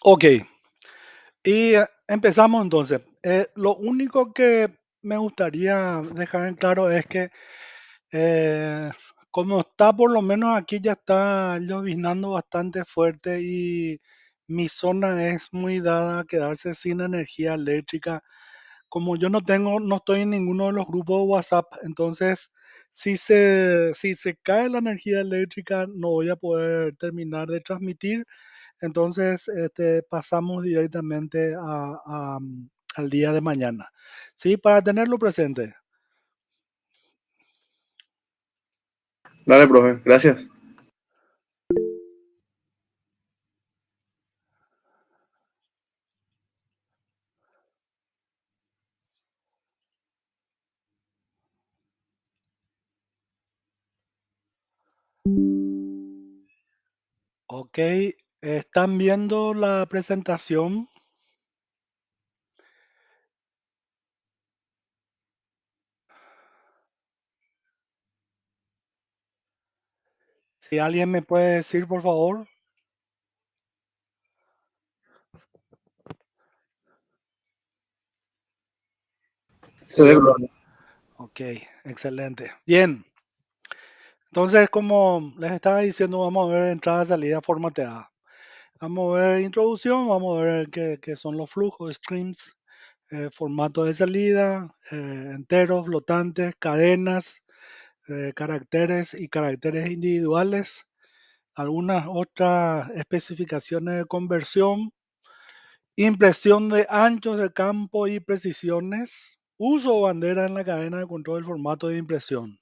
Ok, y empezamos entonces. Lo único que me gustaría dejar en claro es que eh, como está por lo menos aquí ya está lloviznando bastante fuerte y mi zona es muy dada a quedarse sin energía eléctrica. Como yo no estoy en ninguno de los grupos de WhatsApp, entonces si se cae la energía eléctrica no voy a poder terminar de transmitir. Entonces, pasamos directamente al día de mañana. Sí, para tenerlo presente. Dale, profe, gracias. Ok, ¿están viendo la presentación? Si alguien me puede decir, por favor. Se ve, profe. Ok, excelente. Bien, entonces como les estaba diciendo, vamos a ver entrada, salida formateada. Vamos a ver introducción, vamos a ver qué son los flujos, streams, formato de salida, enteros, flotantes, cadenas, caracteres y caracteres individuales, algunas otras especificaciones de conversión, impresión de anchos de campo y precisiones, uso o bandera en la cadena de control del formato de impresión.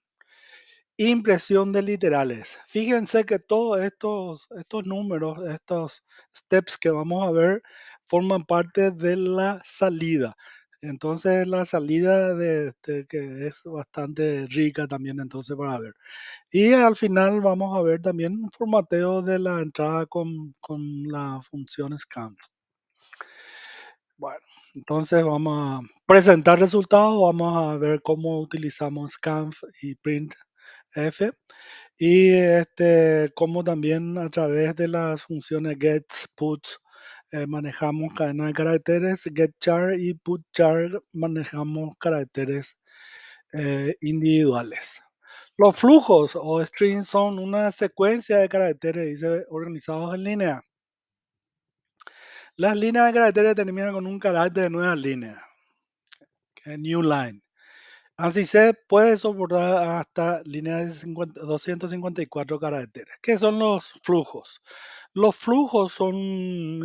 Impresión de literales. Fíjense que todos estos números, estos steps que vamos a ver, forman parte de la salida. Entonces la salida que es bastante rica también entonces para ver. Y al final vamos a ver también un formateo de la entrada con la función scan. Bueno, entonces vamos a presentar resultados, vamos a ver cómo utilizamos scanf y printf y cómo también a través de las funciones gets, puts, manejamos cadena de caracteres, getChar y putChar manejamos caracteres individuales. Los flujos o strings son una secuencia de caracteres, dice, organizados en línea. Las líneas de caracteres terminan con un carácter de nueva línea, que es new line. Así se puede soportar hasta líneas de 254 caracteres. ¿Qué son los flujos? Los flujos son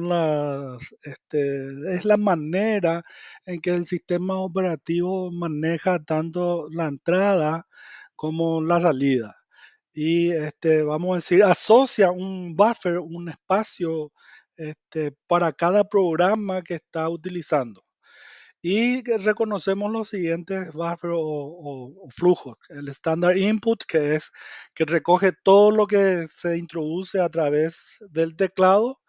es la manera en que el sistema operativo maneja tanto la entrada como la salida. Y vamos a decir, asocia un buffer, un espacio para cada programa que está utilizando. Y que reconocemos los siguientes buffers o flujos. El standard input, que es que recoge todo lo que se introduce a través del teclado.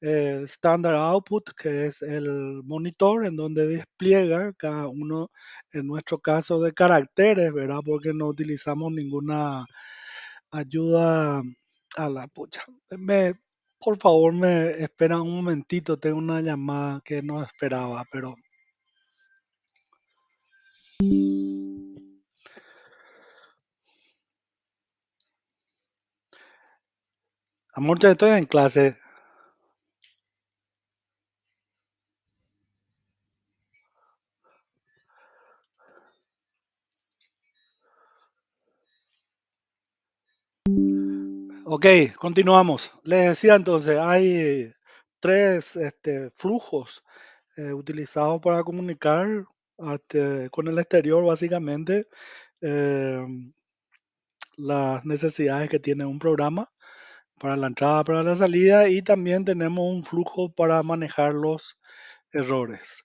Standard output, que es el monitor en donde despliega cada uno, en nuestro caso, de caracteres, ¿verdad? Porque no utilizamos ninguna ayuda a la pucha. Por favor, me esperan un momentito, tengo una llamada que no esperaba, pero amor, ya estoy en clase. Ok, continuamos. Les decía entonces, hay tres flujos utilizados para comunicar con el exterior, básicamente, eh, las necesidades que tiene un programa para la entrada, para la salida, y también tenemos un flujo para manejar los errores.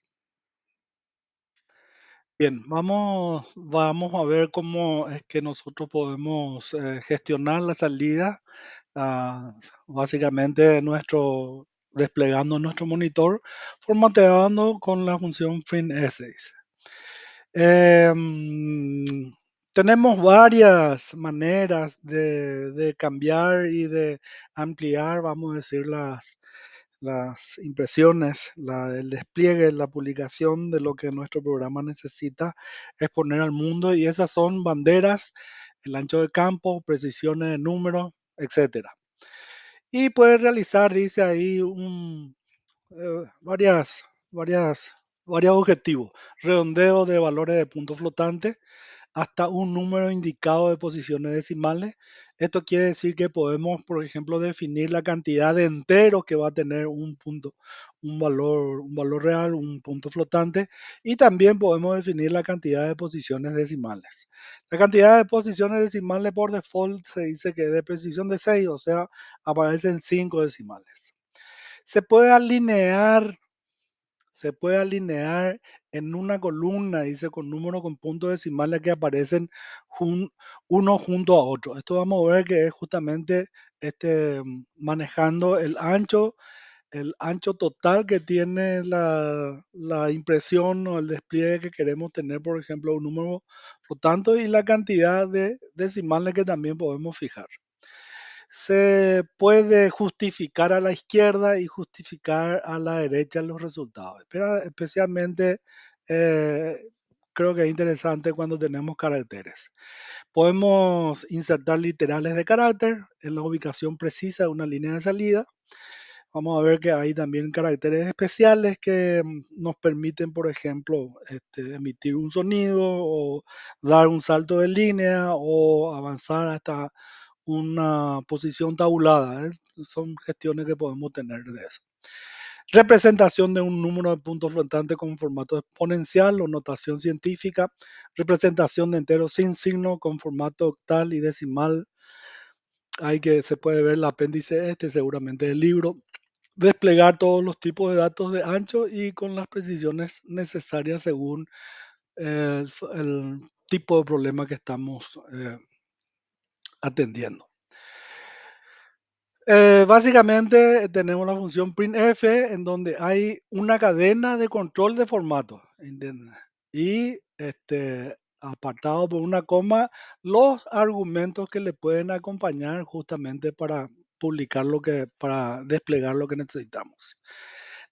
Bien, vamos a ver cómo es que nosotros podemos gestionar la salida, básicamente desplegando nuestro monitor, formateando con la función printss. Em, Tenemos varias maneras de cambiar y de ampliar, vamos a decir, las impresiones, el despliegue, la publicación de lo que nuestro programa necesita exponer al mundo y esas son banderas, el ancho de campo, precisiones de números, etcétera. Y puede realizar, dice ahí, varias, varias, varios objetivos. Redondeo de valores de punto flotante hasta un número indicado de posiciones decimales. Esto quiere decir que podemos, por ejemplo, definir la cantidad de enteros que va a tener un punto, un valor real, un punto flotante, y también podemos definir la cantidad de posiciones decimales. La cantidad de posiciones decimales por default se dice que es de precisión de 6, o sea, aparecen 5 decimales. Se puede alinear se puede alinear en una columna, dice, con números con puntos decimales que aparecen uno junto a otro. Esto vamos a ver que es justamente manejando el ancho total que tiene la impresión o el despliegue que queremos tener, por ejemplo, un número flotante y la cantidad de decimales que también podemos fijar. Se puede justificar a la izquierda y justificar a la derecha los resultados. Pero especialmente eh, creo que es interesante cuando tenemos caracteres. Podemos insertar literales de carácter en la ubicación precisa de una línea de salida. Vamos a ver que hay también caracteres especiales que nos permiten, por ejemplo, emitir un sonido o dar un salto de línea o avanzar hasta una posición tabulada. Son gestiones que podemos tener de eso. Representación de un número de puntos flotantes con formato exponencial o notación científica. Representación de enteros sin signo con formato octal y decimal. Hay que se puede ver el apéndice seguramente del libro. Desplegar todos los tipos de datos de ancho y con las precisiones necesarias según el tipo de problema que estamos atendiendo. Básicamente tenemos la función printf en donde hay una cadena de control de formato, ¿entienden? Y apartado por una coma los argumentos que le pueden acompañar justamente para publicar para desplegar lo que necesitamos.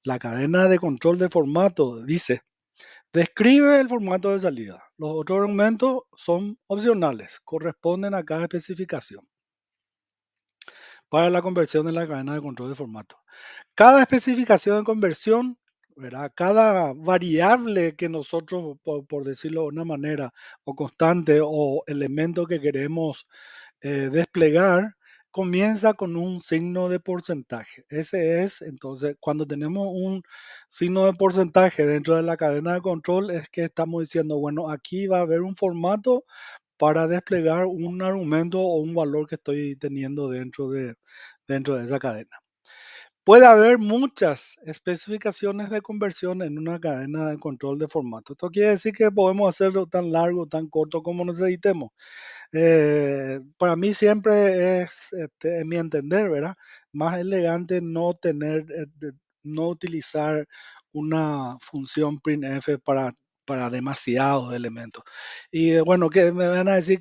La cadena de control de formato dice, describe el formato de salida. Los otros argumentos son opcionales, corresponden a cada especificación para la conversión de la cadena de control de formato. Cada especificación de conversión, ¿verdad? Cada variable que nosotros, por decirlo de una manera, o constante o elemento que queremos desplegar, comienza con un signo de porcentaje. Ese es, entonces, cuando tenemos un signo de porcentaje dentro de la cadena de control, es que estamos diciendo, bueno, aquí va a haber un formato para desplegar un argumento o un valor que estoy teniendo dentro de esa cadena. Puede haber muchas especificaciones de conversión en una cadena de control de formato. Esto quiere decir que podemos hacerlo tan largo, tan corto como necesitemos. Para mí siempre es, en mi entender, ¿verdad? Más elegante no tener, no utilizar una función printf para demasiados elementos. Y bueno, que me van a decir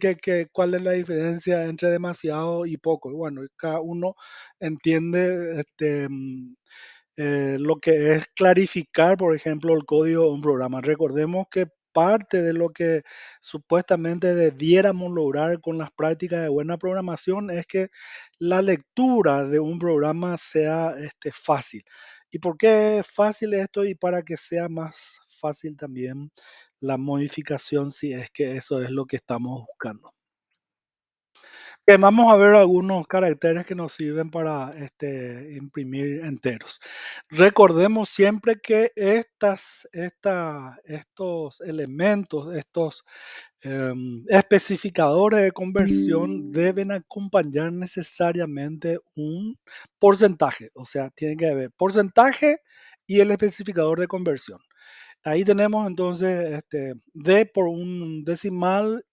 cuál es la diferencia entre demasiado y poco. Y bueno, cada uno entiende lo que es clarificar, por ejemplo, el código de un programa. Recordemos que parte de lo que supuestamente debiéramos lograr con las prácticas de buena programación es que la lectura de un programa sea fácil. ¿Y por qué es fácil esto? Y para que sea más fácil también la modificación, si es que eso es lo que estamos buscando. Vamos a ver algunos caracteres que nos sirven para imprimir enteros. Recordemos siempre que estos elementos, estos especificadores de conversión deben acompañar necesariamente un porcentaje. O sea, tiene que haber porcentaje y el especificador de conversión. Ahí tenemos entonces D por un decimal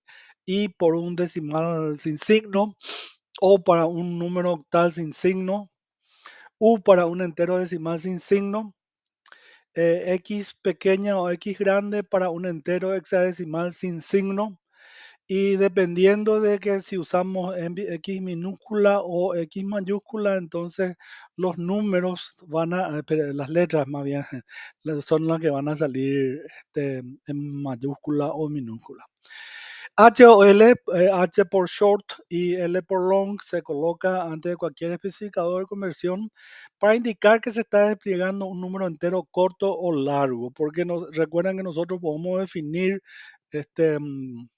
y por un decimal sin signo, o para un número octal sin signo, U para un entero decimal sin signo, X pequeña o X grande para un entero hexadecimal sin signo, y dependiendo de que si usamos X minúscula o X mayúscula, entonces los números pero las letras más bien, son las que van a salir en mayúscula o minúscula. H o L, H por short y L por long se coloca antes de cualquier especificador de conversión para indicar que se está desplegando un número entero corto o largo, porque recuerdan que nosotros podemos definir este, mm,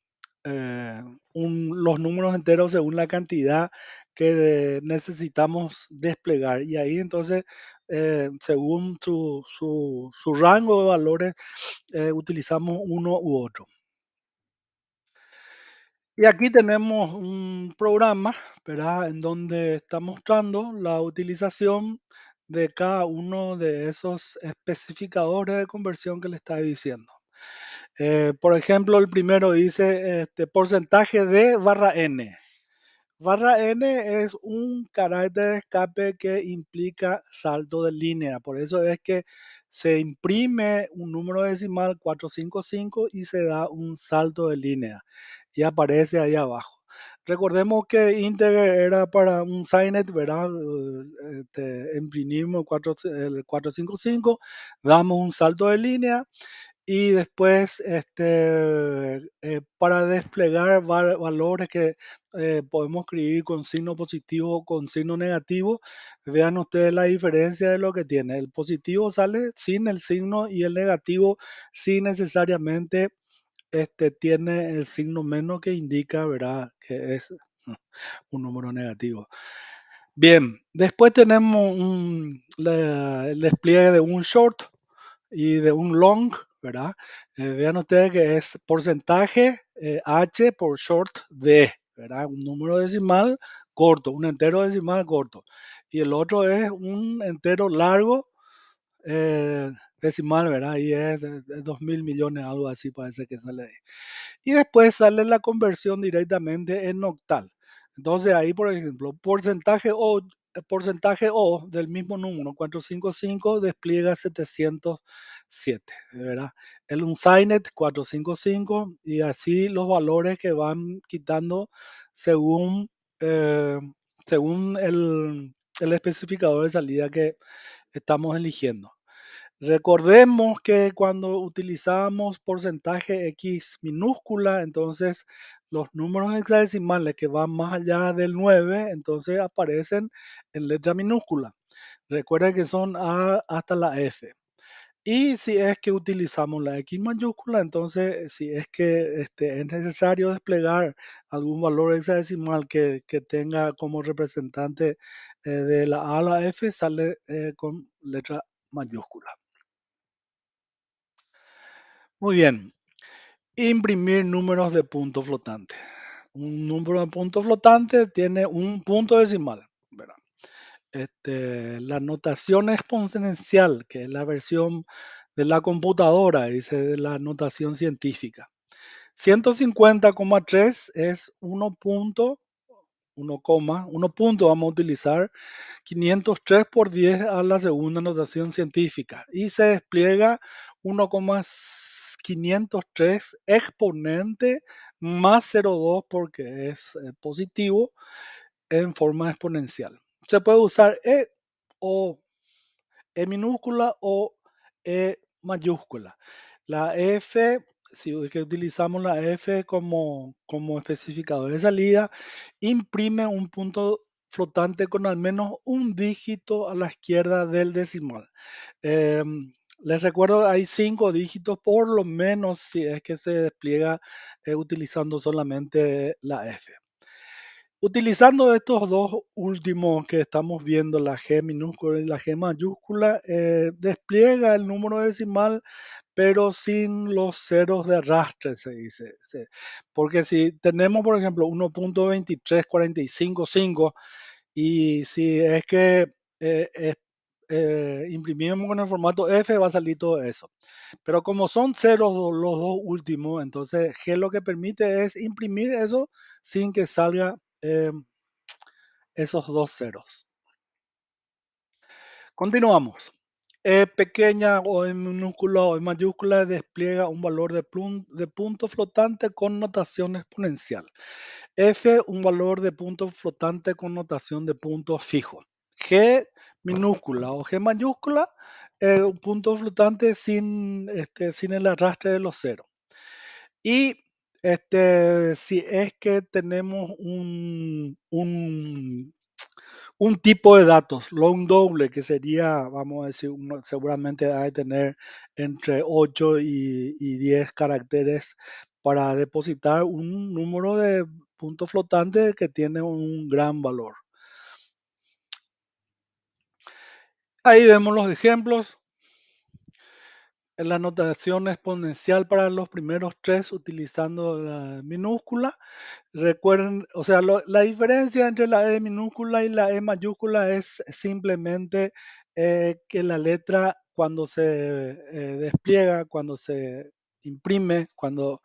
los números enteros según la cantidad que necesitamos desplegar. Y ahí entonces, según su rango de valores, utilizamos uno u otro. Y aquí tenemos un programa, ¿verdad? En donde está mostrando la utilización de cada uno de esos especificadores de conversión que le está diciendo. Por ejemplo, el primero dice porcentaje de barra n. Barra n es un carácter de escape que implica salto de línea. Por eso es que se imprime un número decimal 455 y se da un salto de línea y aparece ahí abajo. Recordemos que integer era para un SIGINT, ¿verdad? Imprimimos el 455, damos un salto de línea y después para desplegar valores que podemos escribir con signo positivo o con signo negativo, vean ustedes la diferencia de lo que tiene. El positivo sale sin el signo y el negativo sí necesariamente tiene el signo menos que indica, ¿verdad?, que es un número negativo. Bien, después tenemos el despliegue de un short y de un long, ¿verdad? Vean ustedes que es porcentaje H por short D, ¿verdad? Un número decimal corto, un entero decimal corto. Y el otro es un entero largo eh, decimal, ¿verdad? Y es de 2.000 millones, algo así parece que sale ahí. Y después sale la conversión directamente en octal. Entonces ahí, por ejemplo, porcentaje O del mismo número, 455, despliega 707, ¿verdad? El unsigned 455 y así los valores que van quitando según, eh, según el especificador de salida que estamos eligiendo. Recordemos que cuando utilizamos porcentaje X minúscula, entonces los números hexadecimales que van más allá del 9, entonces aparecen en letra minúscula. Recuerden que son A hasta la F. Y si es que utilizamos la X mayúscula, entonces si es que es necesario desplegar algún valor hexadecimal que tenga como representante de la A a la F, sale con letra mayúscula. Muy bien. Imprimir números de punto flotante. Un número de punto flotante tiene un punto decimal, ¿verdad? La notación exponencial, que es la versión de la computadora, dice de la notación científica. 150,3 es 1 punto vamos a utilizar 503 por 10 a la segunda notación científica y se despliega 1,503 exponente más 0,2 porque es positivo en forma exponencial. Se puede usar o E minúscula o E mayúscula. La F, si es que utilizamos la F como especificador de salida, imprime un punto flotante con al menos un dígito a la izquierda del decimal. Les recuerdo, hay 5 dígitos por lo menos si es que se despliega utilizando solamente la F. Utilizando estos dos últimos que estamos viendo, la G minúscula y la G mayúscula, despliega el número decimal, pero sin los ceros de arrastre, se dice. Porque si tenemos, por ejemplo, 1.23455 y si es que imprimimos con el formato F, va a salir todo eso. Pero como son ceros los dos últimos, entonces G lo que permite es imprimir eso sin que salga esos dos ceros. Continuamos. E pequeña o en minúscula o en mayúscula despliega un valor de punto flotante con notación exponencial. F, un valor de punto flotante con notación de punto fijo. G minúscula o G mayúscula, un punto flotante sin el arrastre de los ceros. Y si es que tenemos un tipo de datos, long doble, que sería, vamos a decir, seguramente ha de tener entre 8 y 10 caracteres para depositar un número de puntos flotantes que tiene un gran valor. Ahí vemos los ejemplos. En la notación exponencial para los primeros tres utilizando la minúscula. Recuerden, o sea, la diferencia entre la E minúscula y la E mayúscula es simplemente que la letra cuando se despliega, cuando se imprime, cuando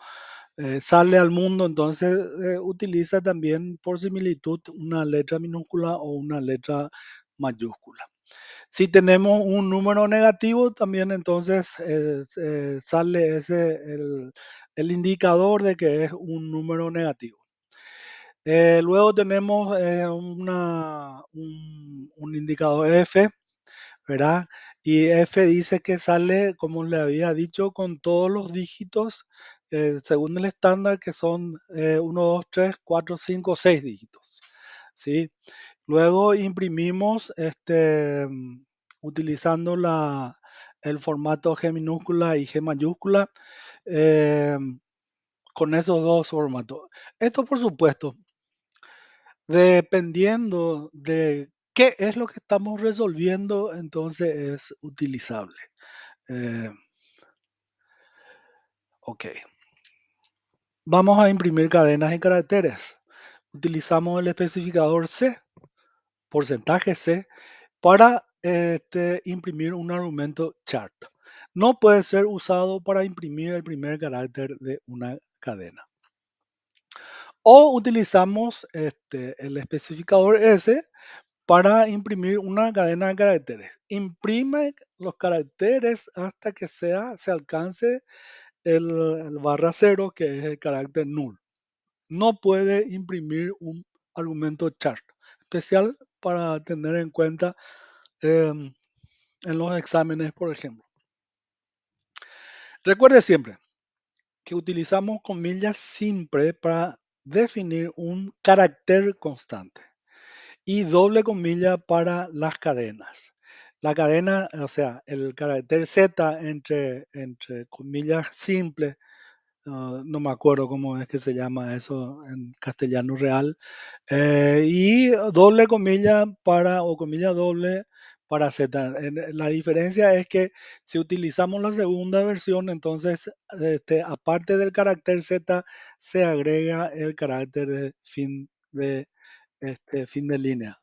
sale al mundo, entonces utiliza también por similitud una letra minúscula o una letra mayúscula. Si tenemos un número negativo, también entonces sale el indicador de que es un número negativo. Luego tenemos un indicador F, ¿verdad? Y F dice que sale, como le había dicho, con todos los dígitos, según el estándar, que son 1, 2, 3, 4, 5, 6 dígitos, ¿sí? Luego imprimimos utilizando el formato G minúscula y G mayúscula eh, con esos dos formatos. Esto, por supuesto, dependiendo de qué es lo que estamos resolviendo, entonces es utilizable. Eh, ok. Vamos a imprimir cadenas y caracteres. Utilizamos el especificador C, porcentaje C, para imprimir un argumento chart. No puede ser usado para imprimir el primer carácter de una cadena. O utilizamos el especificador S para imprimir una cadena de caracteres. Imprime los caracteres hasta que se alcance el barra cero, que es el carácter null. No puede imprimir un argumento chart, especial para tener en cuenta em, en los exámenes, por ejemplo. Recuerde siempre que utilizamos comillas siempre para definir un carácter constante y doble comilla para las cadenas. La cadena, o sea, el carácter Z entre comillas simples, no me acuerdo cómo es que se llama eso en castellano real, y doble comilla para, o comilla doble para Z. La diferencia es que si utilizamos la segunda versión, entonces aparte del carácter Z se agrega el carácter de fin de línea.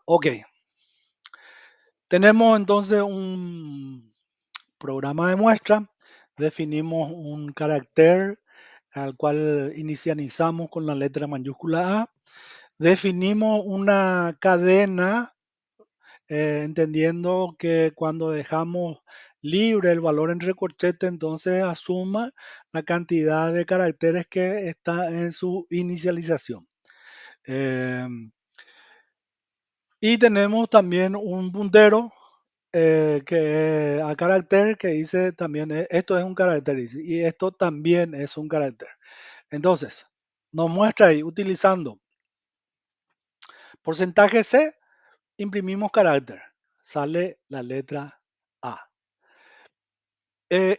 Ok, tenemos entonces un programa de muestra, definimos un carácter al cual inicializamos con la letra mayúscula A, definimos una cadena, entendiendo que cuando dejamos libre el valor entre corchetes, entonces asuma la cantidad de caracteres que está en su inicialización. Y tenemos también un puntero a carácter que dice también, esto es un carácter y esto también es un carácter. Entonces, nos muestra ahí utilizando porcentaje C, imprimimos carácter, sale la letra A.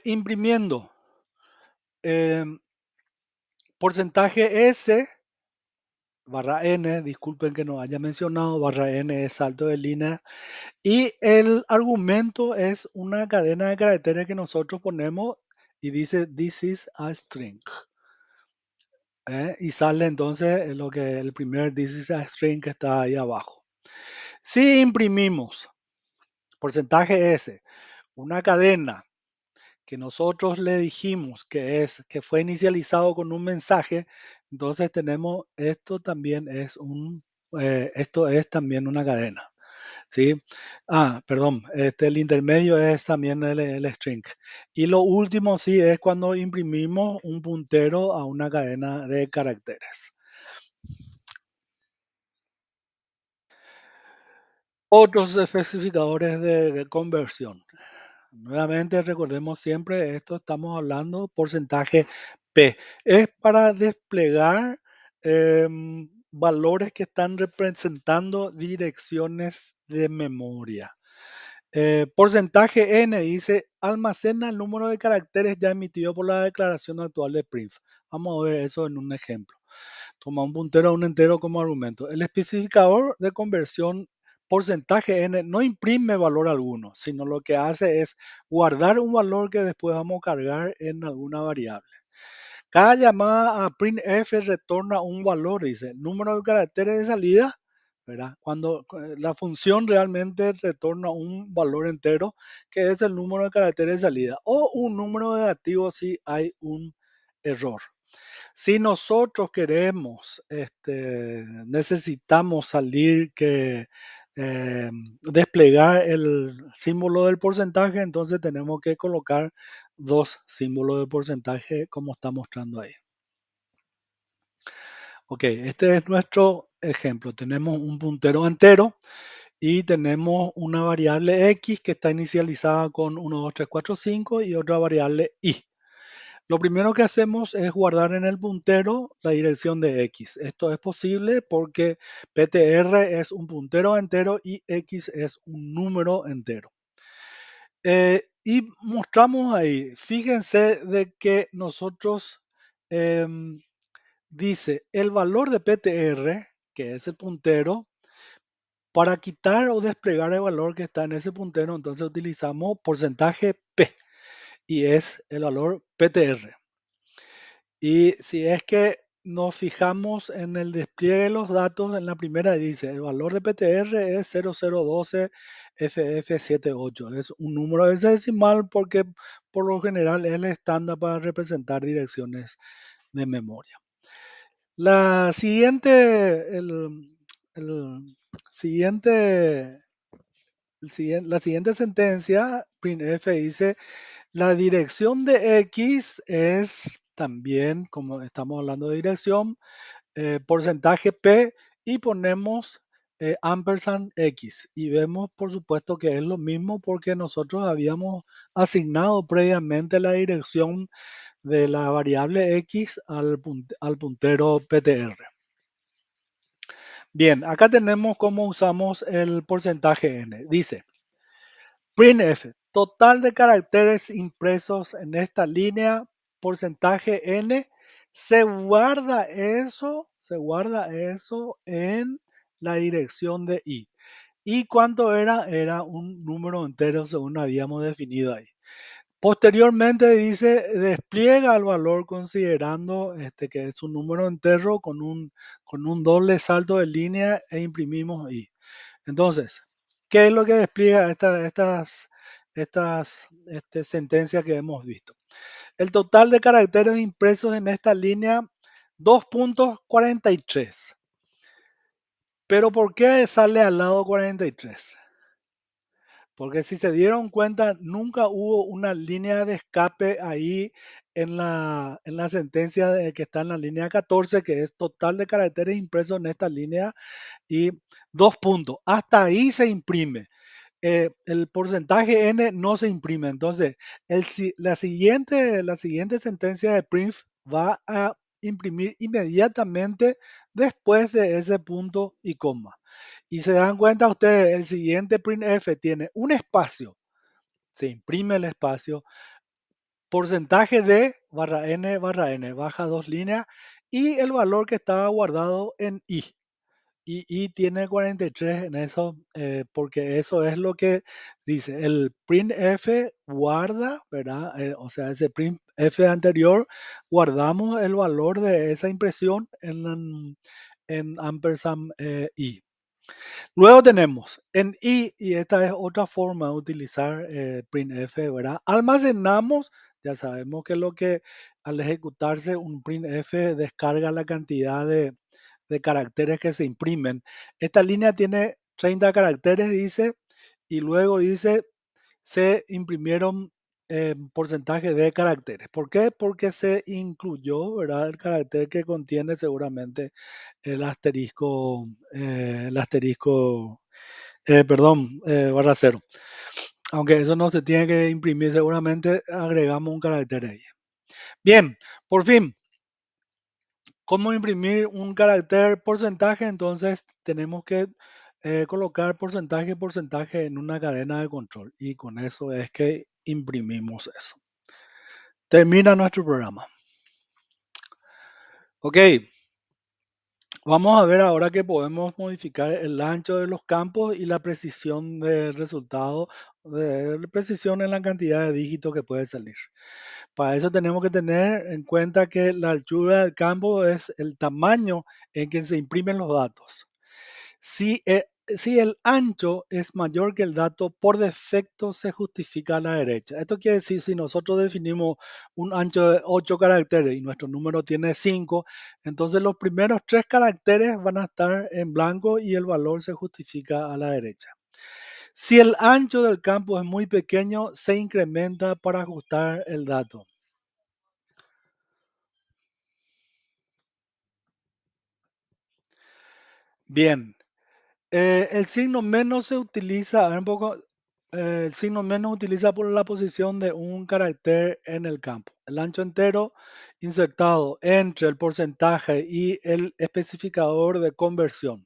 Imprimiendo eh, porcentaje S barra N, disculpen que no haya mencionado, barra N es salto de línea, y el argumento es una cadena de caracteres que nosotros ponemos y dice this is a string. Y sale entonces el primer this is a string que está ahí abajo. Si imprimimos porcentaje S, una cadena que nosotros le dijimos que fue inicializado con un mensaje, entonces tenemos esto también es también una cadena. ¿sí? Perdón, el intermedio es también el string. Y lo último sí es cuando imprimimos un puntero a una cadena de caracteres. Otros especificadores de conversión. Nuevamente recordemos siempre esto, estamos hablando porcentaje P. Es para desplegar valores que están representando direcciones de memoria. Porcentaje N dice almacena el número de caracteres ya emitido por la declaración actual de printf. Vamos a ver eso en un ejemplo. Toma un puntero a un entero como argumento. El especificador de conversión porcentaje n no imprime valor alguno, sino lo que hace es guardar un valor que después vamos a cargar en alguna variable. Cada llamada a printf retorna un valor, dice, número de caracteres de salida, ¿verdad? Cuando la función realmente retorna un valor entero, que es el número de caracteres de salida, o un número negativo si hay un error. Si nosotros queremos, necesitamos salir que desplegar el símbolo del porcentaje, entonces tenemos que colocar dos símbolos de porcentaje como está mostrando ahí. Ok, este es nuestro ejemplo. Tenemos un puntero entero y tenemos una variable x que está inicializada con 1, 2, 3, 4, 5 y otra variable y. Lo primero que hacemos es guardar en el puntero la dirección de X. Esto es posible porque PTR es un puntero entero y X es un número entero. Y mostramos ahí, fíjense de que nosotros dice el valor de PTR, que es el puntero, para quitar o desplegar el valor que está en ese puntero, entonces utilizamos porcentaje P y es el valor PTR. Y si es que nos fijamos en el despliegue de los datos, en la primera dice, el valor de PTR es 0012 FF78. Es un número hexadecimal porque por lo general es el estándar para representar direcciones de memoria. La siguiente, el siguiente, la siguiente sentencia, printf dice la dirección de X es también, como estamos hablando de dirección, porcentaje P y ponemos ampersand X. Y vemos, por supuesto, que es lo mismo porque nosotros habíamos asignado previamente la dirección de la variable X al puntero PTR. Bien, acá tenemos cómo usamos el porcentaje N. Dice, printf, total de caracteres impresos en esta línea, porcentaje n, se guarda eso en la dirección de i. ¿Y cuánto era? Era un número entero según habíamos definido ahí. Posteriormente dice, despliega el valor considerando que es un número entero con un doble salto de línea e imprimimos i. Entonces, ¿qué es lo que despliega estas sentencias que hemos visto? El total de caracteres impresos en esta línea, 2.43. Pero ¿por qué sale al lado 43? Porque si se dieron cuenta, nunca hubo una línea de escape ahí en la sentencia que está en la línea 14, que es total de caracteres impresos en esta línea y dos puntos. Hasta ahí se imprime. El porcentaje n no se imprime. Entonces, la siguiente sentencia de print va a imprimir inmediatamente después de ese punto y coma. Y se dan cuenta ustedes, el siguiente printf tiene un espacio, se imprime el espacio, porcentaje de barra n, baja dos líneas, y el valor que estaba guardado en i. Y tiene 43 en eso, porque eso es lo que dice. El printf guarda, ¿verdad? O sea, ese printf anterior, guardamos el valor de esa impresión en ampersand i. Luego tenemos en i, y esta es otra forma de utilizar printf, ¿verdad? Almacenamos, ya sabemos que lo que al ejecutarse un printf descarga la cantidad de caracteres que se imprimen. Esta línea tiene 30 caracteres, dice, y luego dice, se imprimieron porcentaje de caracteres. ¿Por qué? Porque se incluyó, ¿verdad? El carácter que contiene seguramente el asterisco, perdón, barra cero. Aunque eso no se tiene que imprimir, seguramente agregamos un carácter ahí. Bien, por fin, ¿cómo imprimir un carácter porcentaje? Entonces tenemos que colocar porcentaje porcentaje en una cadena de control y con eso es que imprimimos eso. Termina nuestro programa. Ok, vamos a ver ahora que podemos modificar el ancho de los campos y la precisión del resultado, de precisión en la cantidad de dígitos que puede salir. Para eso tenemos que tener en cuenta que la altura del campo es el tamaño en que se imprimen los datos. Si el ancho es mayor que el dato, por defecto se justifica a la derecha. Esto quiere decir, si nosotros definimos un ancho de 8 caracteres y nuestro número tiene 5, entonces los primeros 3 caracteres van a estar en blanco y el valor se justifica a la derecha. Si el ancho del campo es muy pequeño, se incrementa para ajustar el dato. Bien, el signo menos se utiliza, a ver un poco, el signo menos utiliza por la posición de un carácter en el campo. El ancho entero insertado entre el porcentaje y el especificador de conversión.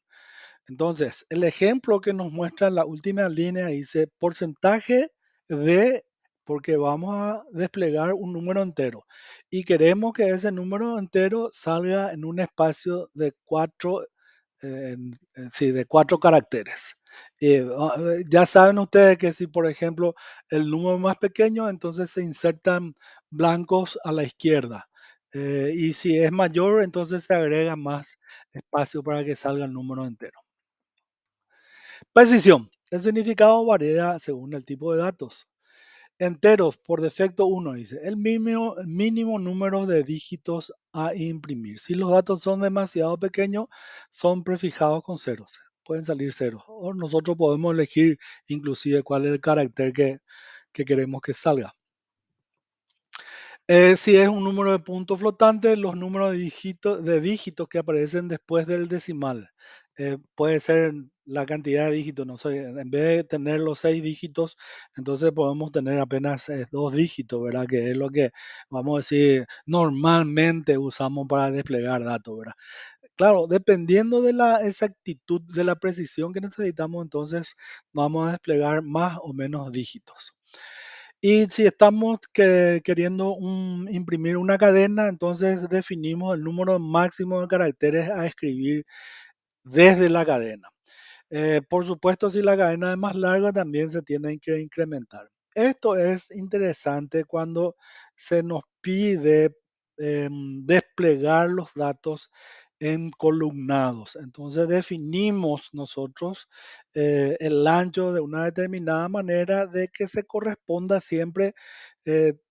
Entonces, el ejemplo que nos muestra en la última línea dice porcentaje de, porque vamos a desplegar un número entero y queremos que ese número entero salga en un espacio de 4 sí, de 4 caracteres. Ya saben ustedes que si, por ejemplo, el número es más pequeño, entonces se insertan blancos a la izquierda. Y si es mayor, entonces se agrega más espacio para que salga el número entero. Precisión. El significado varía según el tipo de datos. Enteros, por defecto uno dice, el mínimo número de dígitos a imprimir. Si los datos son demasiado pequeños, son prefijados con ceros. Pueden salir ceros. O nosotros podemos elegir inclusive cuál es el carácter que queremos que salga. Si es un número de puntos flotantes, los números de dígitos que aparecen después del decimal. Puede ser la cantidad de dígitos, no sé, en vez de tener los 6 dígitos, entonces podemos tener apenas 2 dígitos, ¿verdad? Que es lo que, vamos a decir, normalmente usamos para desplegar datos, ¿verdad? Claro, dependiendo de la exactitud, de la precisión que necesitamos, entonces vamos a desplegar más o menos dígitos. Y si estamos queriendo imprimir una cadena, entonces definimos el número máximo de caracteres a escribir desde la cadena. Por supuesto, si la cadena es más larga, también se tiene que incrementar. Esto es interesante cuando se nos pide desplegar los datos en columnados. Entonces definimos nosotros el ancho de una determinada manera de que se corresponda siempre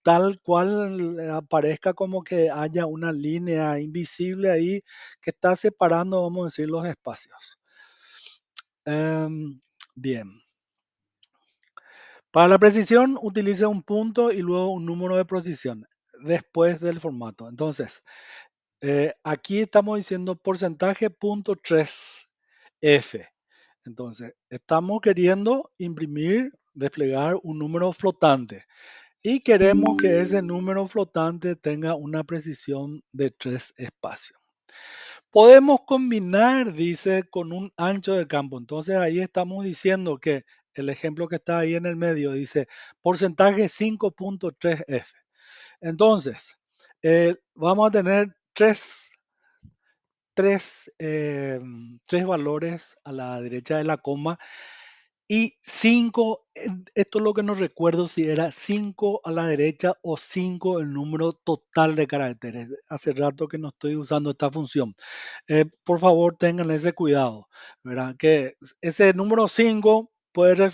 tal cual aparezca como que haya una línea invisible ahí que está separando, vamos a decir, los espacios. Bien. Para la precisión, utilice un punto y luego un número de precisión después del formato. Entonces, aquí estamos diciendo porcentaje punto 3F. Entonces, estamos queriendo imprimir, desplegar un número flotante y queremos que ese número flotante tenga una precisión de 3 espacios. Podemos combinar, dice, con un ancho de campo. Entonces ahí estamos diciendo que el ejemplo que está ahí en el medio dice porcentaje 5.3F. Entonces, vamos a tener tres valores a la derecha de la coma y 5, esto es lo que no recuerdo si era 5 a la derecha o 5 el número total de caracteres. Hace rato que no estoy usando esta función. Por favor, tengan ese cuidado, ¿verdad? Que ese número 5 podría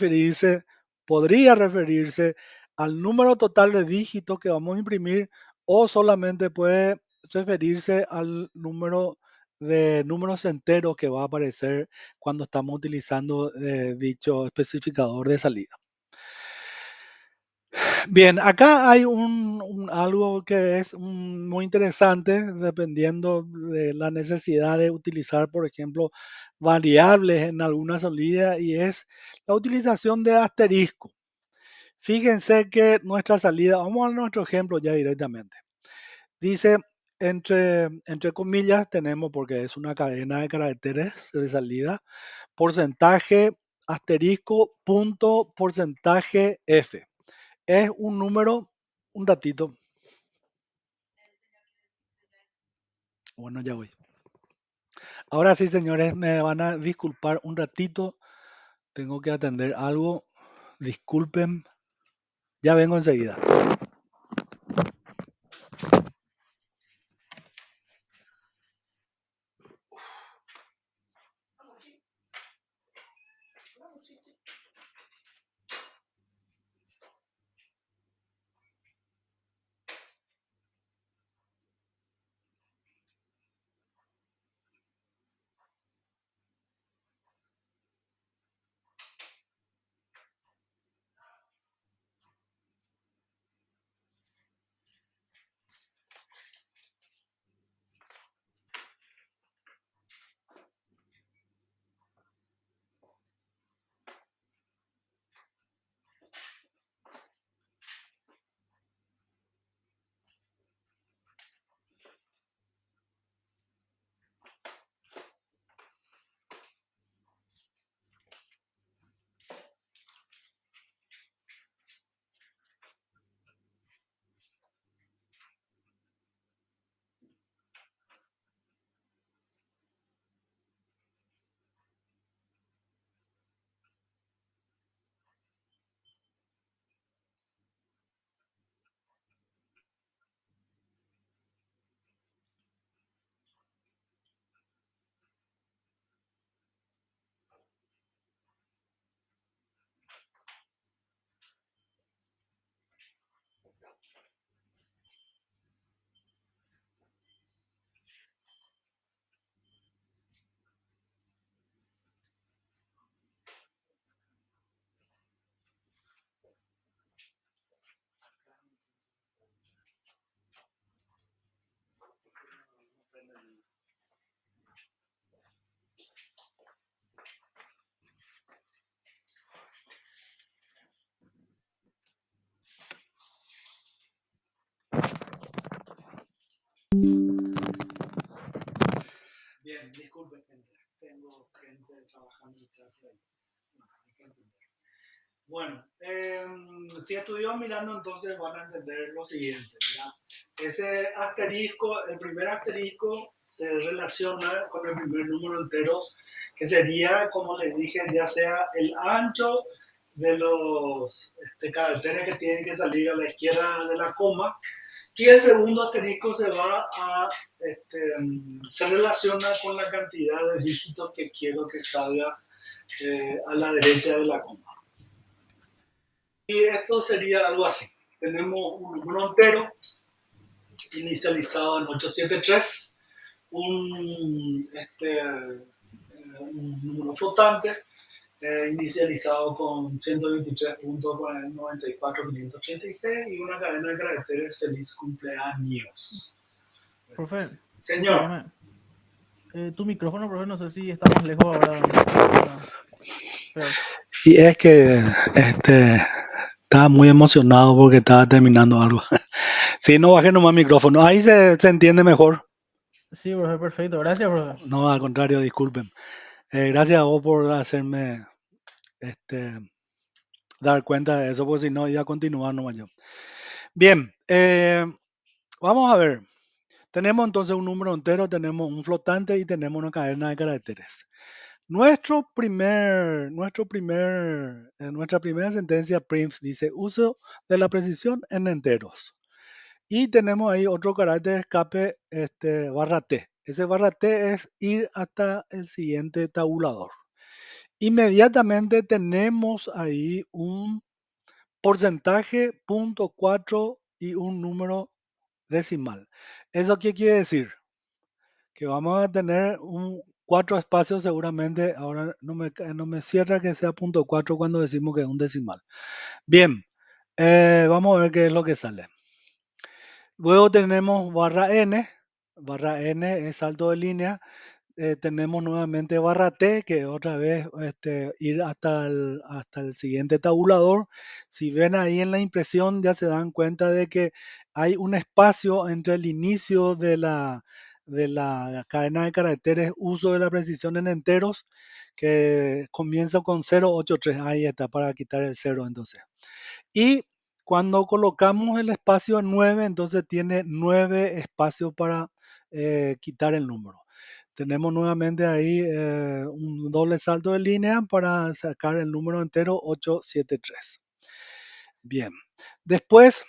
referirse al número total de dígitos que vamos a imprimir o solamente puede referirse al número de números enteros que va a aparecer cuando estamos utilizando dicho especificador de salida. Bien, acá hay algo que es muy interesante dependiendo de la necesidad de utilizar, por ejemplo, variables en alguna salida y es la utilización de asterisco. Fíjense que nuestra salida, vamos a nuestro ejemplo ya directamente. Dice, entre comillas, tenemos, porque es una cadena de caracteres de salida, porcentaje asterisco punto porcentaje F. Es un número, un ratito. Bueno, ya voy. Ahora sí, señores, me van a disculpar un ratito. Tengo que atender algo. Disculpen. Ya vengo enseguida. Bien, disculpen, gente. Tengo gente trabajando en casa. Bueno, si estuvieron mirando, entonces van a entender lo siguiente. ¿Verdad? Ese asterisco, el primer asterisco se relaciona con el primer número entero, que sería, como les dije, ya sea el ancho de los caracteres que tienen que salir a la izquierda de la coma, y el segundo asterisco se relaciona con la cantidad de dígitos que quiero que salga a la derecha de la coma. Y esto sería algo así. Tenemos un número entero inicializado en 873, un número flotante inicializado con 123.94.536 y una cadena de caracteres feliz cumpleaños. Profe, Señor, discúlpame. Tu micrófono, profe, no sé si está más lejos ahora, no sé si se escucha peor. y es que estaba muy emocionado porque estaba terminando algo. Si no bajé nomás el micrófono, ahí se entiende mejor. Sí, profe, perfecto. Gracias, profe. No, al contrario, disculpen. Gracias a vos por hacerme este, dar cuenta de eso, porque si no iba a continuar nomás yo. Bien, vamos a ver. Tenemos entonces un número entero, tenemos un flotante y tenemos una cadena de caracteres. Nuestra primera sentencia print dice uso de la precisión en enteros. Y tenemos ahí otro carácter de escape, barra T. Ese barra T es ir hasta el siguiente tabulador. Inmediatamente tenemos ahí un porcentaje, punto 4 y un número decimal. ¿Eso qué quiere decir? que vamos a tener cuatro espacios seguramente. Ahora no me cierra que sea punto 4 cuando decimos que es un decimal. Bien, vamos a ver qué es lo que sale. Luego tenemos barra n es salto de línea. Tenemos nuevamente barra T, que otra vez ir hasta el siguiente tabulador. Si ven ahí en la impresión ya se dan cuenta de que hay un espacio entre el inicio de la cadena de caracteres uso de la precisión en enteros, que comienza con 083. Ahí está, para quitar el 0 entonces. Y cuando colocamos el espacio 9, entonces tiene 9 espacios para quitar el número. Tenemos nuevamente ahí un doble salto de línea para sacar el número entero 873. Bien. Después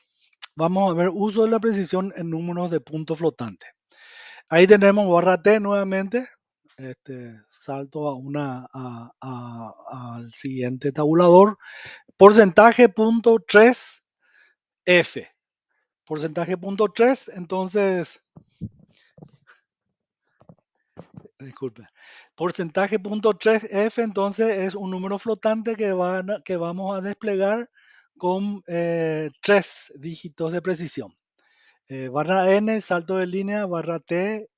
vamos a ver uso de la precisión en números de punto flotante. Ahí tenemos barra T nuevamente. Salto al siguiente tabulador. Porcentaje punto 3 F. Porcentaje punto 3, entonces, disculpe. Porcentaje punto 3 F, entonces es un número flotante que vamos a desplegar con 3 dígitos de precisión. Barra N, salto de línea, barra T,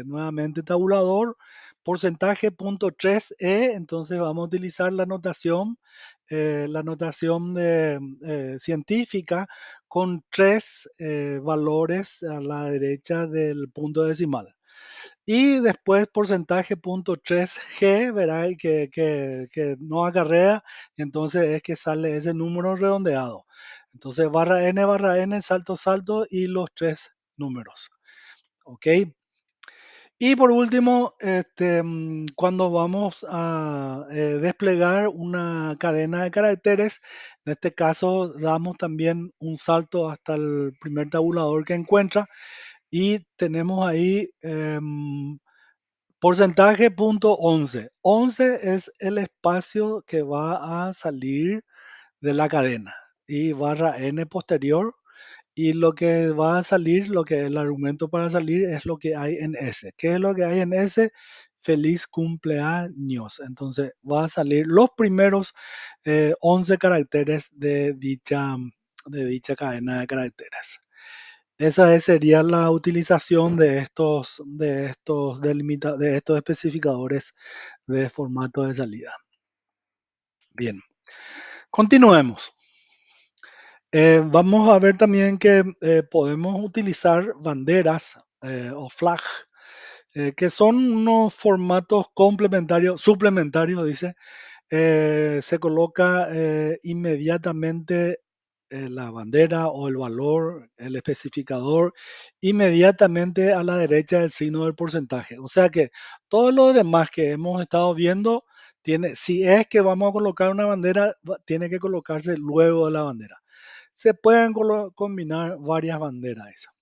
nuevamente tabulador, porcentaje punto 3 E, entonces vamos a utilizar la notación científica con 3 valores a la derecha del punto decimal. Y después porcentaje punto 3G, verá que no acarrea, entonces es que sale ese número redondeado. Entonces barra N, salto, salto y los 3 números. ¿Ok? Y por último, cuando vamos a desplegar una cadena de caracteres, en este caso damos también un salto hasta el primer tabulador que encuentra y tenemos ahí porcentaje punto 11. 11 es el espacio que va a salir de la cadena y barra n posterior, y lo que va a salir, lo que el argumento para salir es lo que hay en S. ¿Qué es lo que hay en S? Feliz cumpleaños. Entonces va a salir los primeros 11 caracteres de dicha cadena de caracteres. Sería la utilización de estos especificadores de formato de salida. Bien, continuemos. Vamos a ver también que podemos utilizar banderas o flag, que son unos formatos complementarios, suplementarios, dice. Se coloca inmediatamente la bandera o el valor, el especificador, inmediatamente a la derecha del signo del porcentaje. O sea que todo lo demás que hemos estado viendo, si es que vamos a colocar una bandera, tiene que colocarse luego de la bandera. Se pueden combinar varias banderas esas.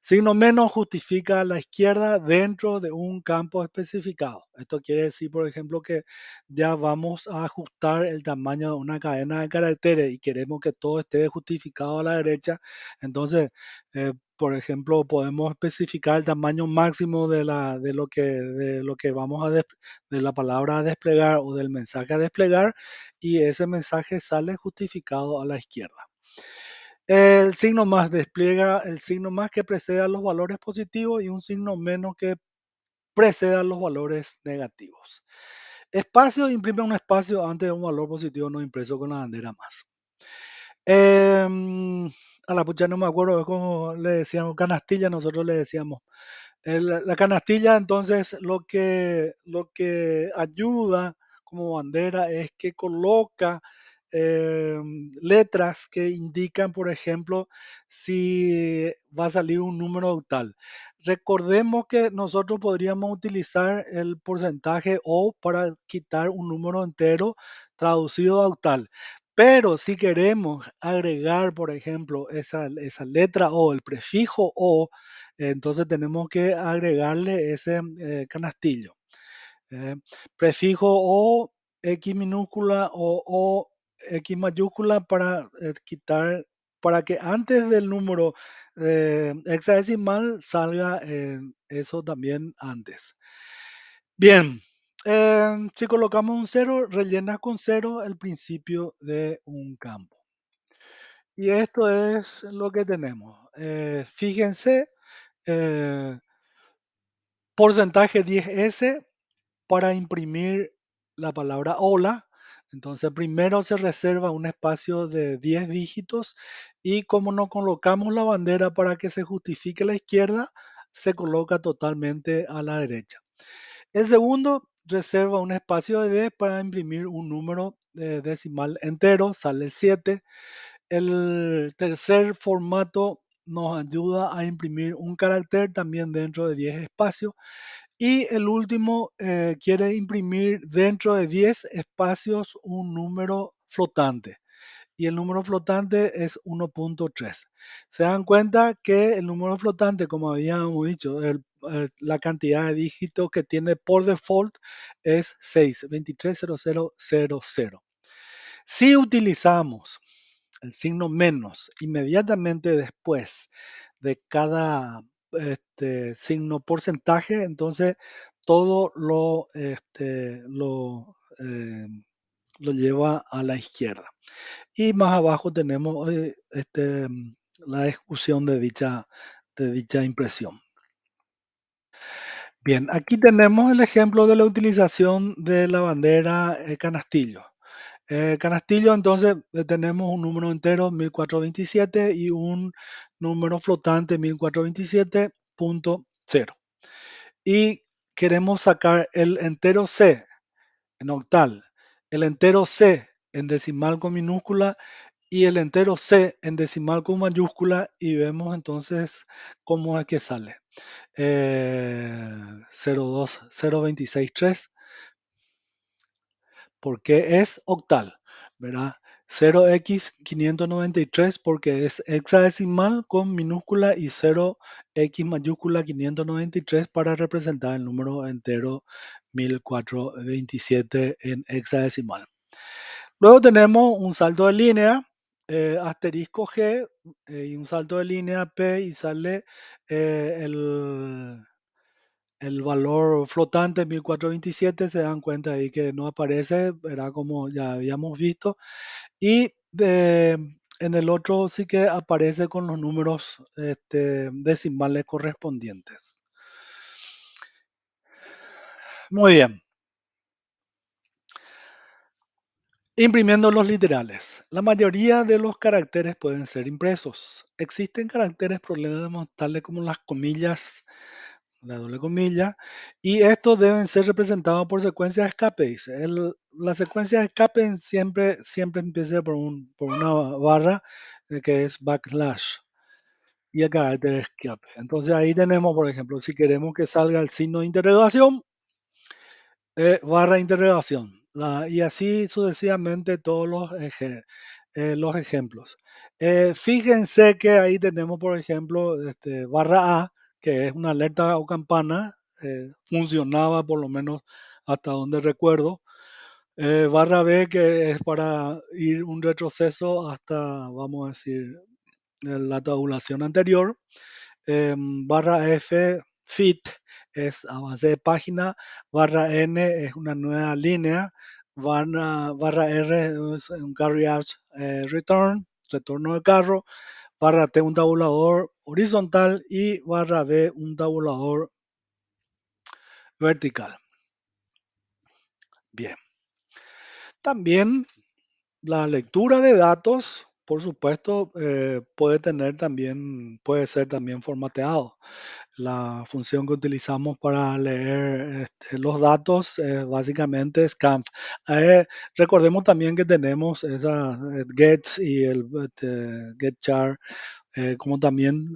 Signo menos justifica a la izquierda dentro de un campo especificado. Esto quiere decir, por ejemplo, que ya vamos a ajustar el tamaño de una cadena de caracteres y queremos que todo esté justificado a la derecha. Entonces, por ejemplo, podemos especificar el tamaño máximo de lo que vamos de la palabra a desplegar o del mensaje a desplegar, y ese mensaje sale justificado a la izquierda. El signo más despliega el signo más que precede a los valores positivos y un signo menos que precede a los valores negativos. Espacio imprime un espacio antes de un valor positivo no impreso con la bandera más. A la pucha no me acuerdo cómo le decíamos, canastilla, nosotros le decíamos. La canastilla, entonces, lo que ayuda como bandera es que coloca eh, letras que indican, por ejemplo, si va a salir un número octal. Recordemos que nosotros podríamos utilizar el porcentaje O para quitar un número entero traducido a octal. Pero si queremos agregar, por ejemplo, esa letra O, el prefijo O, entonces tenemos que agregarle ese canastillo. Eh, Prefijo O, X minúscula o X mayúscula para quitar para que antes del número hexadecimal salga eso también antes. Bien, si colocamos un cero, rellenas con cero el principio de un campo. Y esto es lo que tenemos. Fíjense, eh, porcentaje 10S para imprimir la palabra hola. Entonces primero se reserva un espacio de 10 dígitos y como no colocamos la bandera para que se justifique a la izquierda, se coloca totalmente a la derecha. El segundo reserva un espacio de 10 para imprimir un número decimal entero, sale el 7. El tercer formato nos ayuda a imprimir un carácter también dentro de 10 espacios. Y el último quiere imprimir dentro de 10 espacios un número flotante. Y el número flotante es 1.3. Se dan cuenta que el número flotante, como habíamos dicho, la cantidad de dígitos que tiene por default es 6, 230000. Si utilizamos el signo menos inmediatamente después de cada signo porcentaje, entonces todo lo lleva a la izquierda. Y más abajo tenemos la ejecución de dicha impresión. Bien, aquí tenemos el ejemplo de la utilización de la bandera canastillo. Canastillo, entonces tenemos un número entero 1427 y un número flotante 1427.0. Y queremos sacar el entero C en octal, el entero C en decimal con minúscula y el entero C en decimal con mayúscula y vemos entonces cómo es que sale. 0,263 porque es octal, ¿verdad? 0x593 porque es hexadecimal con minúscula y 0x mayúscula 593 para representar el número entero 1427 en hexadecimal. Luego tenemos un salto de línea, asterisco G y un salto de línea P y sale el valor flotante 1427. Se dan cuenta ahí que no aparece, era como ya habíamos visto. Y en el otro sí que aparece con los números decimales correspondientes. Muy bien. Imprimiendo los literales. La mayoría de los caracteres pueden ser impresos. Existen caracteres problemas tales como las comillas, la doble comilla, y estos deben ser representados por secuencias de escape. Dice. La secuencia de escape siempre empieza por una barra que es backslash y el carácter de escape. Entonces ahí tenemos, por ejemplo, si queremos que salga el signo de interrogación, barra interrogación. Y así sucesivamente todos los ejemplos. Fíjense que ahí tenemos, por ejemplo, barra A, que es una alerta o campana, funcionaba por lo menos hasta donde recuerdo. Barra B, que es para ir un retroceso hasta, vamos a decir, la tabulación anterior. Barra F, fit, es avance de página. Barra N es una nueva línea. Barra R es un carriage return, retorno de carro. Barra T, un tabulador horizontal. Y barra B, un tabulador vertical. Bien. También la lectura de datos, por supuesto, puede ser también formateado. La función que utilizamos para leer los datos básicamente es CANF. Recordemos también que tenemos esa gets y el getchar como también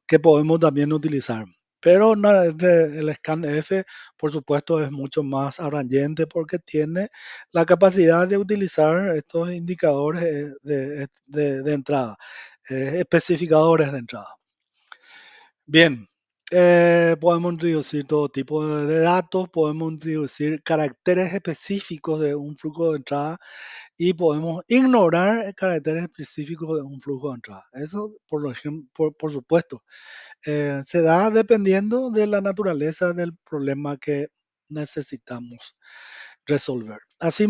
que podemos también utilizar. Pero el scanf, por supuesto, es mucho más abrangente porque tiene la capacidad de utilizar estos indicadores de entrada, especificadores de entrada. Bien, Podemos introducir todo tipo de datos, podemos introducir caracteres específicos de un flujo de entrada y podemos ignorar caracteres específicos de un flujo de entrada. Eso, por ejemplo, por supuesto, se da dependiendo de la naturaleza del problema que necesitamos resolver. Así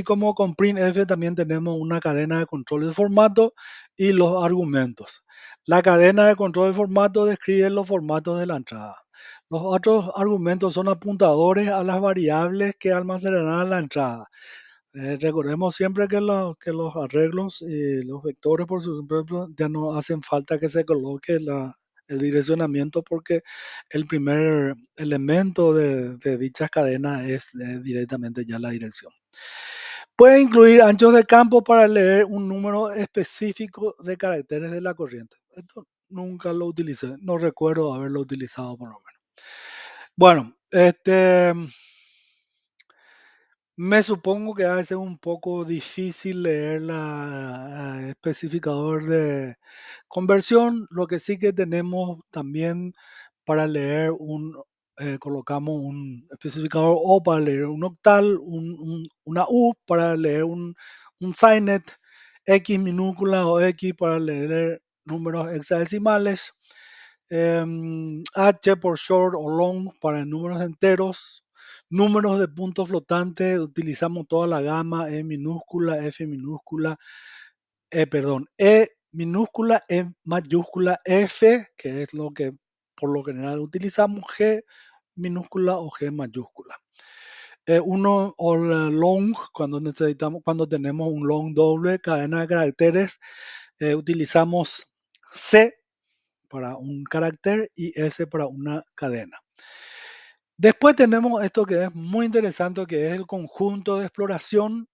como con printf también tenemos una cadena de control de formato y los argumentos. La cadena de control de formato describe los formatos de la entrada. Los otros argumentos son apuntadores a las variables que almacenarán la entrada. Recordemos siempre que los arreglos y los vectores, por ejemplo, ya no hacen falta que se coloque el direccionamiento porque el primer elemento de dichas cadenas es directamente ya la dirección. Puede incluir anchos de campo para leer un número específico de caracteres de la corriente. Esto nunca lo utilicé, no recuerdo haberlo utilizado por lo menos. Bueno, me supongo que a veces es un poco difícil leer la especificador de conversión. Lo que sí que tenemos también para leer colocamos un especificador O para leer un octal, una U para leer un SIGINT, X minúscula o X para leer números hexadecimales, H por short o long para números enteros, números de punto flotante, utilizamos toda la gama E minúscula, F minúscula, perdón, E minúscula, E mayúscula, F, que es lo que por lo general utilizamos, G minúscula o G mayúscula. Uno o la long, cuando tenemos un long doble, cadena de caracteres, utilizamos C para un carácter y S para una cadena. Después tenemos esto que es muy interesante, que es el conjunto de exploración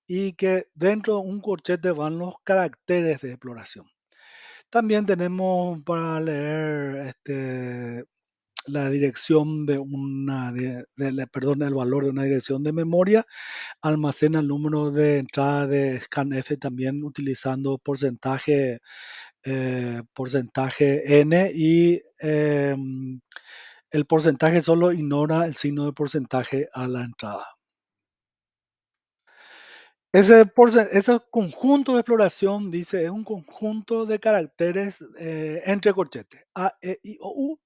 y que dentro de un corchete van los caracteres de exploración. También tenemos para leer la dirección perdón, el valor de una dirección de memoria, almacena el número de entrada de scanf también utilizando porcentaje n y el porcentaje solo ignora el signo de porcentaje a la entrada. Ese conjunto de exploración, dice, es un conjunto de caracteres entre corchetes A, E, I, O, U,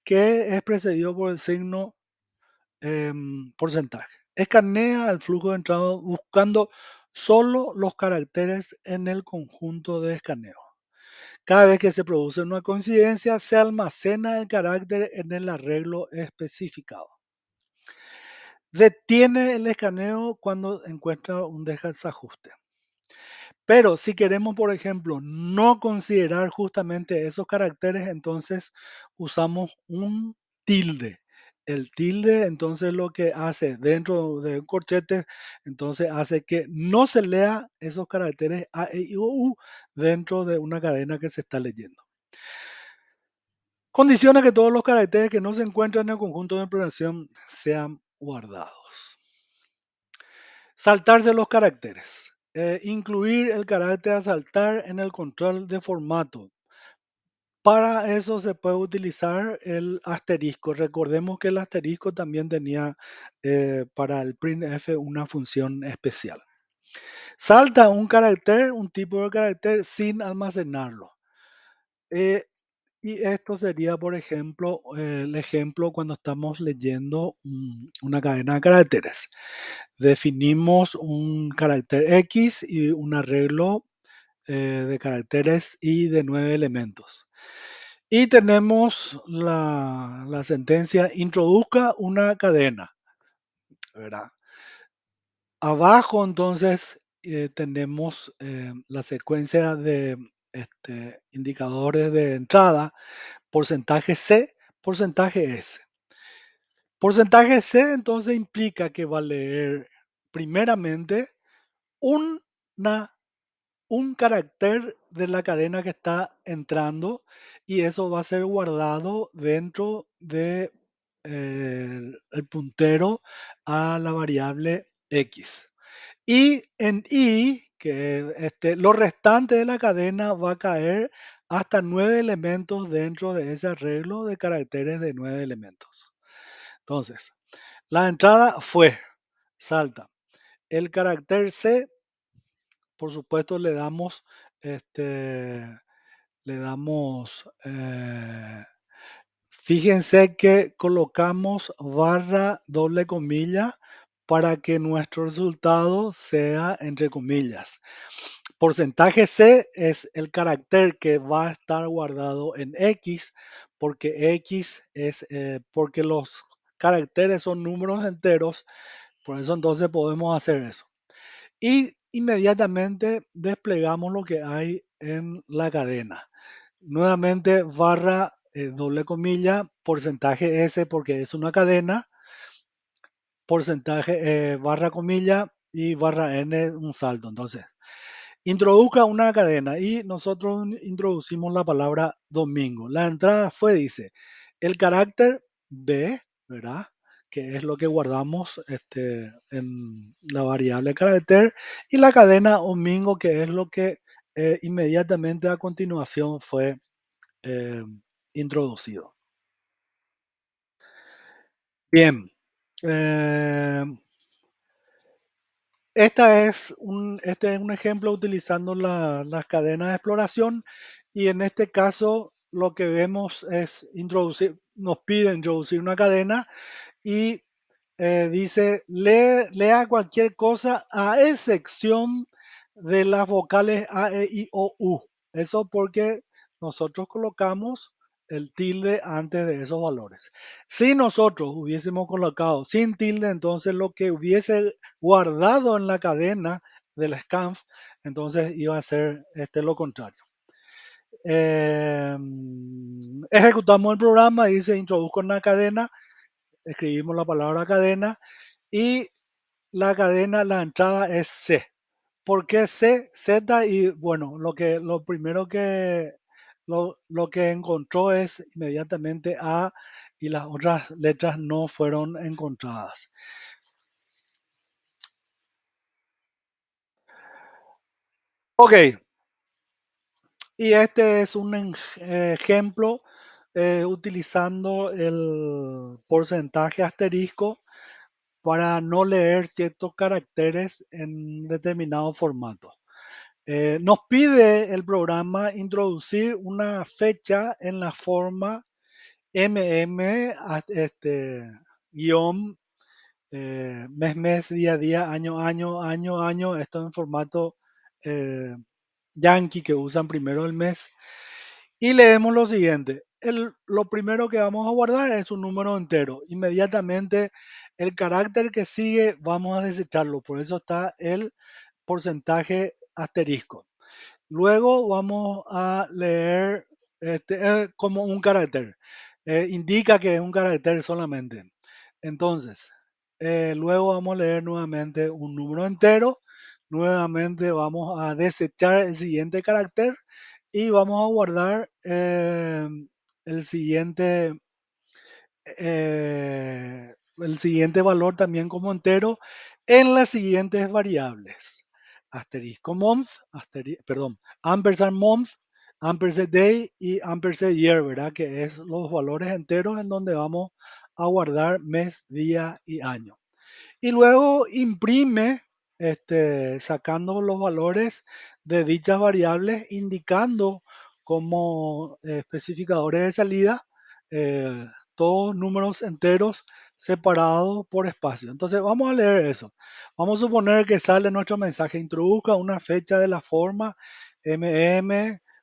que es precedido por el signo porcentaje. Escanea el flujo de entrada buscando solo los caracteres en el conjunto de escaneo. Cada vez que se produce una coincidencia, se almacena el carácter en el arreglo especificado. Detiene el escaneo cuando encuentra un desajuste. Pero si queremos, por ejemplo, no considerar justamente esos caracteres, entonces usamos un tilde. El tilde, entonces, lo que hace dentro de un corchete, entonces hace que no se lea esos caracteres A, E, I, O, U dentro de una cadena que se está leyendo. Condiciona que todos los caracteres que no se encuentran en el conjunto de operación sean guardados. Saltarse los caracteres. Incluir el carácter a saltar en el control de formato. Para eso se puede utilizar el asterisco. Recordemos que el asterisco también tenía para el printf una función especial. Salta un carácter, un tipo de carácter sin almacenarlo. Y esto sería, por ejemplo, el ejemplo cuando estamos leyendo una cadena de caracteres. Definimos un carácter X y un arreglo de caracteres y de 9 elementos. Y tenemos la sentencia, introduzca una cadena, ¿verdad? Abajo entonces tenemos la secuencia de indicadores de entrada, porcentaje C, porcentaje S. Porcentaje C entonces implica que va a leer primeramente una un carácter de la cadena que está entrando y eso va a ser guardado dentro de el puntero a la variable X. Y en I, que lo restante de la cadena va a caer hasta 9 elementos dentro de ese arreglo de caracteres de 9 elementos. Entonces, la entrada fue, salta. El carácter C, por supuesto, este, le damos, fíjense que colocamos barra doble comilla para que nuestro resultado sea entre comillas. Porcentaje C es el carácter que va a estar guardado en X, porque X es porque los caracteres son números enteros, por eso entonces podemos hacer eso. Y inmediatamente desplegamos lo que hay en la cadena. Nuevamente barra doble comilla, porcentaje S porque es una cadena, porcentaje barra comilla y barra N un saldo. Entonces, introduzca una cadena y nosotros introducimos la palabra domingo. La entrada fue, dice, el carácter B, ¿verdad? Que es lo que guardamos en la variable carácter, y la cadena domingo, que es lo que inmediatamente a continuación fue eh, introducido. Bien. eh, este es un ejemplo utilizando las cadenas de exploración, y en este caso lo que vemos es nos pide introducir una cadena y dice, lea cualquier cosa a excepción de las vocales A, E, I, O, U. Eso porque nosotros colocamos el tilde antes de esos valores. Si nosotros hubiésemos colocado sin tilde, entonces lo que hubiese guardado en la cadena de la scanf, entonces iba a ser lo contrario. Ejecutamos el programa, dice introduzco una cadena, escribimos la palabra cadena y la cadena, la entrada es C. ¿Por qué C? Z, y bueno, lo primero que lo que encontró es inmediatamente A, y las otras letras no fueron encontradas. Ok, y este es un ejemplo utilizando el porcentaje asterisco para no leer ciertos caracteres en determinado formato. Nos pide el programa introducir una fecha en la forma guión, mes, día, año, esto en formato eh, Yankee, que usan primero el mes. Y leemos lo siguiente. Lo primero que vamos a guardar es un número entero. Inmediatamente el carácter que sigue vamos a desecharlo. Por eso está el porcentaje asterisco. Luego vamos a leer como un carácter. Indica que es un carácter solamente. Entonces, luego vamos a leer nuevamente un número entero. Nuevamente vamos a desechar el siguiente carácter y vamos a guardar el siguiente el siguiente valor también como entero en las siguientes variables. Asterisco month, perdón, ampersand month, ampersand day y ampersand year, ¿verdad? Que es los valores enteros en donde vamos a guardar mes, día y año. Y luego imprime sacando los valores de dichas variables, indicando como especificadores de salida eh, todos números enteros separados por espacio. Entonces vamos a leer eso. Vamos a suponer que sale nuestro mensaje: introduzca una fecha de la forma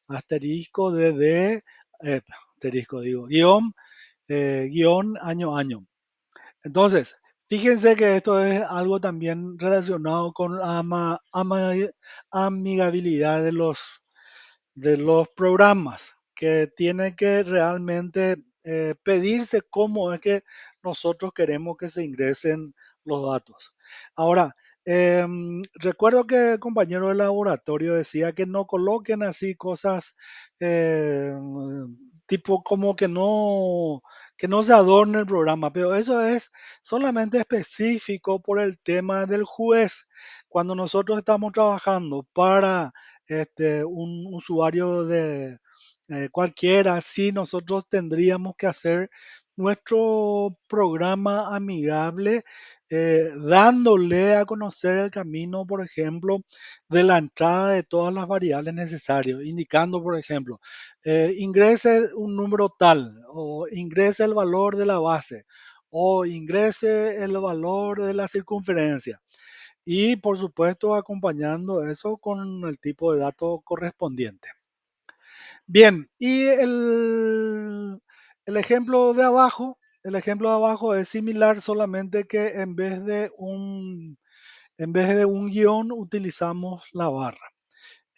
asterisco dd, asterisco digo, guión año. Entonces, fíjense que esto es algo también relacionado con la amigabilidad de los programas, que tiene que realmente pedirse cómo es que nosotros queremos que se ingresen los datos. Ahora, recuerdo que el compañero de laboratorio decía que no coloquen así cosas tipo como que no se adorne el programa, pero eso es solamente específico por el tema del juez. Cuando nosotros estamos trabajando para un usuario cualquiera, sí, nosotros tendríamos que hacer nuestro programa amigable, dándole a conocer el camino, por ejemplo, de la entrada de todas las variables necesarias, indicando, por ejemplo, ingrese un número tal, o ingrese el valor de la base, o ingrese el valor de la circunferencia. Y por supuesto, acompañando eso con el tipo de dato correspondiente. Bien, y el ejemplo de abajo es similar, solamente que en vez de un guión utilizamos la barra.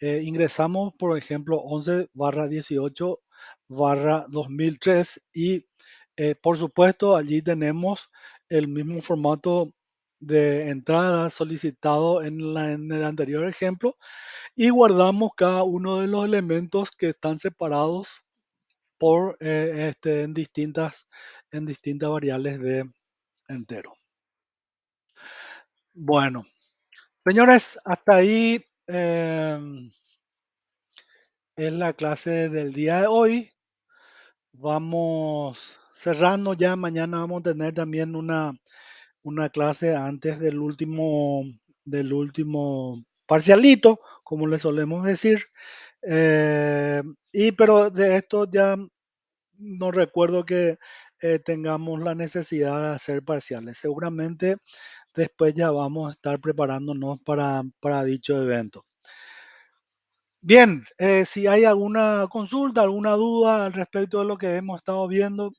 Ingresamos, por ejemplo, 11/18/2003 y por supuesto allí tenemos el mismo formato de entrada solicitado en el anterior ejemplo y guardamos cada uno de los elementos que están separados en distintas variables de entero. Bueno, señores, hasta ahí es la clase del día de hoy. Vamos cerrando ya. Mañana vamos a tener también una clase antes del último parcialito, como le solemos decir. Pero de esto ya no recuerdo que tengamos la necesidad de hacer parciales. Seguramente después ya vamos a estar preparándonos para dicho evento. Bien, si hay alguna consulta, alguna duda al respecto de lo que hemos estado viendo.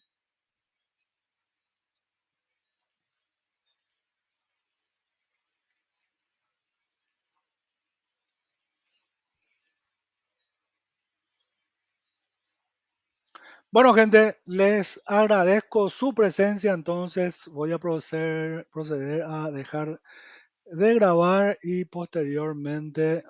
Bueno, gente, les agradezco su presencia. Entonces voy a proceder a dejar de grabar y posteriormente